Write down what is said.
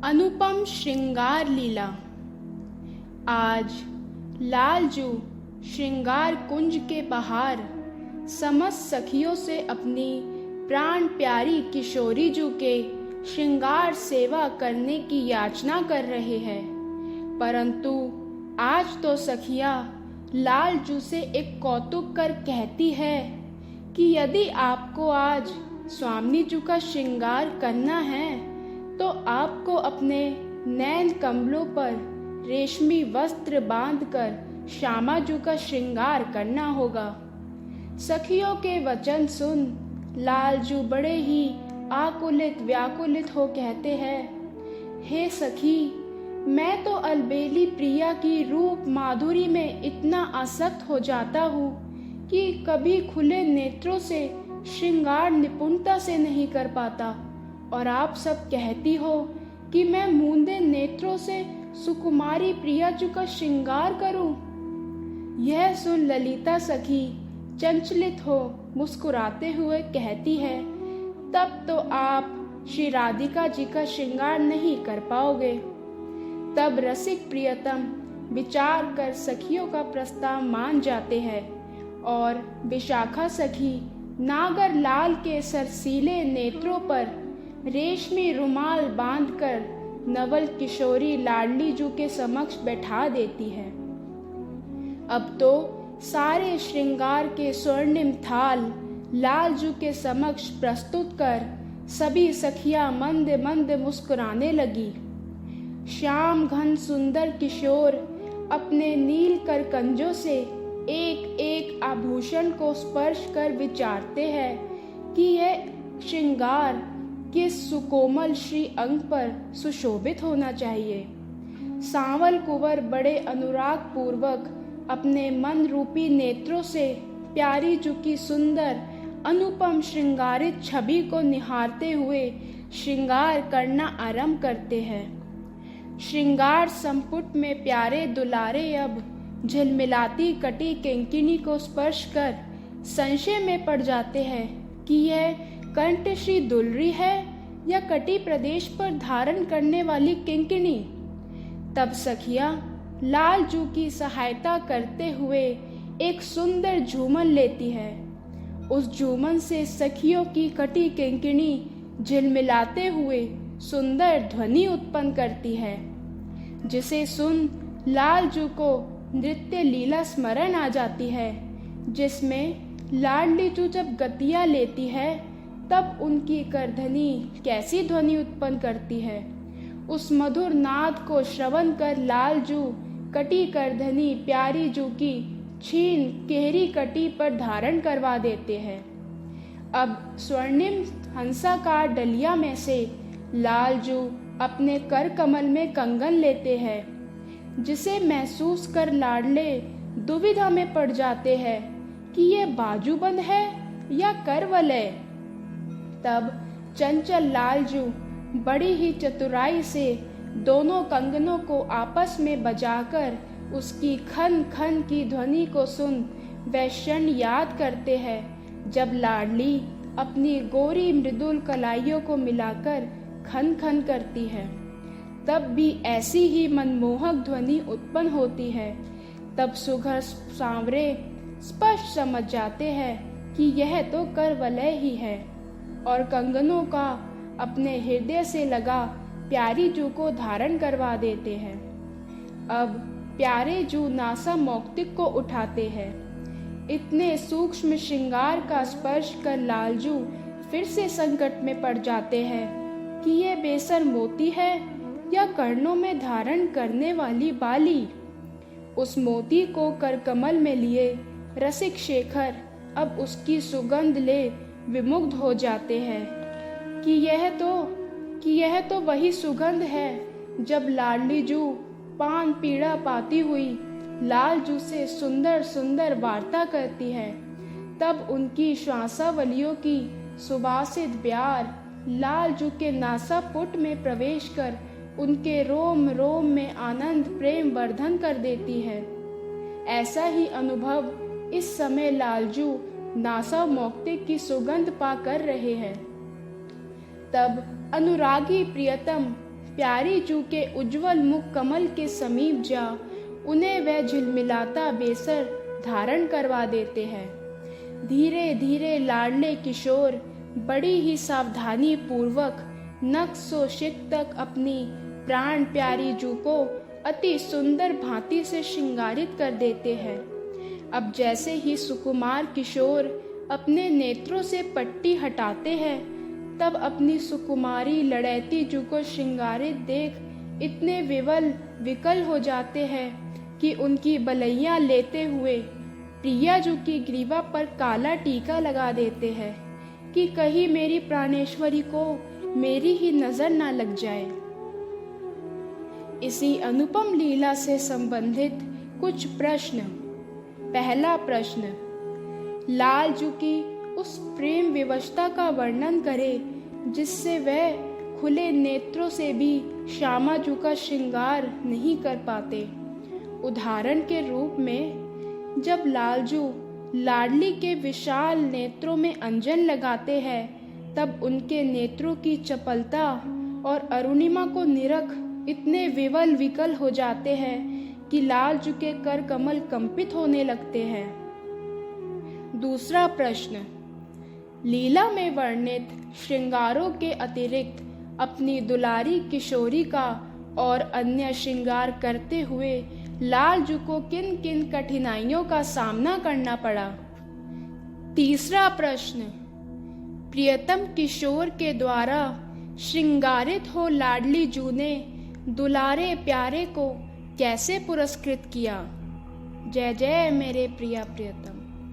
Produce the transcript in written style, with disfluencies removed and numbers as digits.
अनुपम श्रृंगार लीला। आज लालजू श्रृंगार कुंज के बाहर समस्त सखियों से अपनी प्राण प्यारी किशोरी जू के श्रृंगार सेवा करने की याचना कर रहे हैं। परंतु आज तो सखिया लालजू से एक कौतुक कर कहती है कि यदि आपको आज स्वामी जू का श्रृंगार करना है तो आपको अपने नैन कमलों पर रेशमी वस्त्र बांधकर श्यामा जू का श्रृंगार करना होगा। सखियों के वचन सुन लालजू बड़े ही आकुलित व्याकुलित हो कहते हैं, हे सखी, मैं तो अलबेली प्रिया की रूप माधुरी में इतना आसक्त हो जाता हूँ कि कभी खुले नेत्रों से श्रृंगार निपुणता से नहीं कर पाता, और आप सब कहती हो कि मैं मूंदे नेत्रों से सुकुमारी प्रिया जू का श्रृंगार करूं। यह सुन ललिता सखी चंचलित हो मुस्कुराते हुए कहती है, तब तो आप श्री राधिका जी का श्रृंगार नहीं कर पाओगे। तब रसिक प्रियतम विचार कर सखियों का प्रस्ताव मान जाते हैं और विशाखा सखी नागर लाल के सरसीले नेत्रों पर रेशमी रुमाल बांधकर नवल किशोरी लाडली जू के समक्ष बैठा देती है। अब तो सारे श्रृंगार के स्वर्णिम थाल लालजू के समक्ष प्रस्तुत कर सभी सखियां मंद मंद मुस्कुराने लगी। श्याम घन सुंदर किशोर अपने नील कर कंजों से एक एक आभूषण को स्पर्श कर विचारते हैं कि यह श्रृंगार किस सुकोमल श्री अंग पर सुशोभित होना चाहिए। सांवल कुंवर बड़े अनुराग पूर्वक अपने मन रूपी नेत्रों से प्यारी जू की सुंदर अनुपम श्रृंगारित छवि को निहारते हुए श्रृंगार करना आरंभ करते हैं। श्रृंगार संपुट में प्यारे दुलारे अब झिलमिलाती कटी किंकिणी को स्पर्श कर संशय में पड़ जाते हैं कि यह कंठ श्री दुलरी है या कटी प्रदेश पर धारण करने वाली किंकिणी। तब सखिया लालजू की सहायता करते हुए एक सुंदर झूमन लेती है। उस झूमन से सखियों की कटी किंकिणी झिलमिलाते हुए सुंदर ध्वनि उत्पन्न करती है, जिसे सुन लालजू को नृत्य लीला स्मरण आ जाती है, जिसमें लाडली जू जब गतियां लेती है तब उनकी करधनी कैसी ध्वनि उत्पन्न करती है। उस मधुर नाद को श्रवण कर लालजू कटी करधनी प्यारी जू की छीन केहरी कटी पर धारण करवा देते हैं। अब स्वर्णिम हंसाकार डलिया में से लालजू अपने कर कमल में कंगन लेते हैं, जिसे महसूस कर लाडले दुविधा में पड़ जाते हैं कि यह बाजूबंद है या करवलय। तब चंचल लालजू बड़ी ही चतुराई से दोनों कंगनों को आपस में बजाकर उसकी खन खन की ध्वनि को सुन वह क्षण याद करते हैं जब लाडली अपनी गोरी मृदुल कलाइयों को मिलाकर खन खन करती है। तब भी ऐसी ही मनमोहक ध्वनि उत्पन्न होती है। तब सुघर सांवरे स्पष्ट समझ जाते हैं कि यह तो करवलय ही है और कंगनों का अपने हृदय से लगा प्यारी जू को धारण करवा देते हैं। अब प्यारे जू नासा मौक्तिक को उठाते हैं। इतने सूक्ष्म श्रृंगार का स्पर्श कर लालजू फिर से संकट में पड़ जाते हैं कि ये बेसर मोती है या कर्णों में धारण करने वाली बाली। उस मोती को करकमल में लिए रसिक शेखर अब उसकी सुगंध ले विमुग्ध हो जाते हैं कि यह तो वही सुगंध है जब लाडली जू पान पीड़ा पाती हुई लालजू से सुंदर सुंदर वार्ता करती है। तब उनकी श्वासावलियों की सुबासित ब्यार लालजू के नासापुट में प्रवेश कर उनके रोम रोम में आनंद प्रेम वर्धन कर देती है। ऐसा ही अनुभव इस समय लालजू नासा मौक्तिक की सुगंध पा कर रहे हैं। तब अनुरागी प्रियतम प्यारी जू के उज्जवल मुख कमल के समीप जा उन्हें वह झिलमिलाता बेसर धारण करवा देते हैं। धीरे धीरे लाडले किशोर बड़ी ही सावधानी पूर्वक नक्शो शिक तक अपनी प्राण प्यारी जू को अति सुंदर भांति से श्रृंगारित कर देते हैं। अब जैसे ही सुकुमार किशोर अपने नेत्रों से पट्टी हटाते हैं, तब अपनी सुकुमारी लड़ैती जू को श्रृंगारित देख इतने विकल हो जाते हैं कि उनकी बलैया लेते हुए प्रिया जू की ग्रीवा पर काला टीका लगा देते हैं कि कहीं मेरी प्राणेश्वरी को मेरी ही नजर ना लग जाए। इसी अनुपम लीला से संबंधित कुछ प्रश्न। पहला प्रश्न, लाल जू की उस प्रेम विवशता का वर्णन करे जिससे वह खुले नेत्रों से भी श्यामा जू का श्रृंगार नहीं कर पाते। उदाहरण के रूप में जब लालजू लाडली के विशाल नेत्रों में अंजन लगाते हैं, तब उनके नेत्रों की चपलता और अरुणिमा को निरख इतने विकल हो जाते हैं कि लालजू के कर कमल कंपित होने लगते हैं। दूसरा प्रश्न, लीला में वर्णित श्रृंगारों के अतिरिक्त अपनी दुलारी किशोरी का और अन्य श्रृंगार करते हुए लालजू को किन किन कठिनाइयों का सामना करना पड़ा। तीसरा प्रश्न, प्रियतम किशोर के द्वारा श्रृंगारित हो लाडली जू ने दुलारे प्यारे को कैसे पुरस्कृत किया। जय जय मेरे प्रिया प्रियतम।